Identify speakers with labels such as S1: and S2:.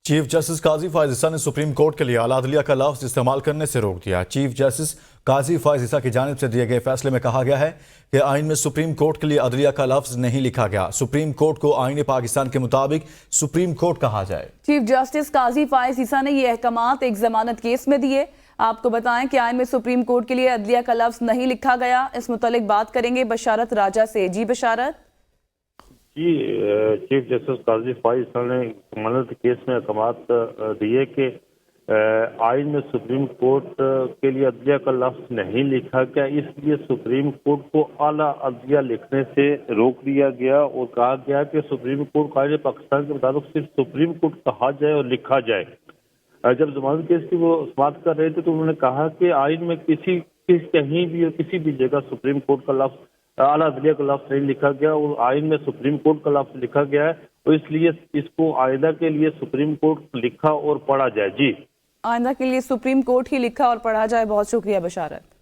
S1: Chief justice قاضی فائز عیسیٰ نے supreme court کے لیے اعلیٰ عدلیہ کا لفظ استعمال کرنے سے روک دیا۔ چیف جسٹس قاضی فائز عیسیٰ کی جانب سے دیے گئے فیصلے میں کہا گیا ہے کہ آئین میں سپریم کورٹ کے لیے عدلیہ کا لفظ نہیں لکھا گیا۔ سپریم کورٹ کو آئین پاکستان کے مطابق سپریم کورٹ کہا جائے۔
S2: چیف جسٹس قاضی فائز عیسیٰ نے یہ احکامات ایک ضمانت کیس میں دیے۔ آپ کو بتائیں کہ آئین میں سپریم کورٹ کے لیے عدلیہ کا لفظ نہیں لکھا گیا۔ اس متعلق بات کریں گے بشارت راجہ سے۔ جی بشارت۔
S3: چیف جسٹس قاضی فائز عیسیٰ نے ضمانت کیس میں احکامات دیے کہ آئین میں سپریم کورٹ کے لیے عدلیہ کا لفظ نہیں لکھا گیا، اس لیے سپریم کورٹ کو اعلیٰ عدلیہ لکھنے سے روک دیا گیا اور کہا گیا کہ سپریم کورٹ کو آئین پاکستان کے مطابق صرف سپریم کورٹ کہا جائے اور لکھا جائے۔ جب ضمانت کیس کی وہ سماعت کر رہے تھے تو انہوں نے کہا کہ آئین میں کہیں بھی اور کسی بھی جگہ سپریم کورٹ کا لفظ اعلیٰ عدلیہ کا لفظ نہیں لکھا گیا اور آئین میں سپریم کورٹ کا لفظ لکھا گیا ہے، اور اس لیے اس کو آئندہ کے لیے سپریم کورٹ لکھا اور پڑھا جائے۔ جی
S2: آئندہ کے لیے سپریم کورٹ ہی لکھا اور پڑھا جائے۔ بہت شکریہ بشارت۔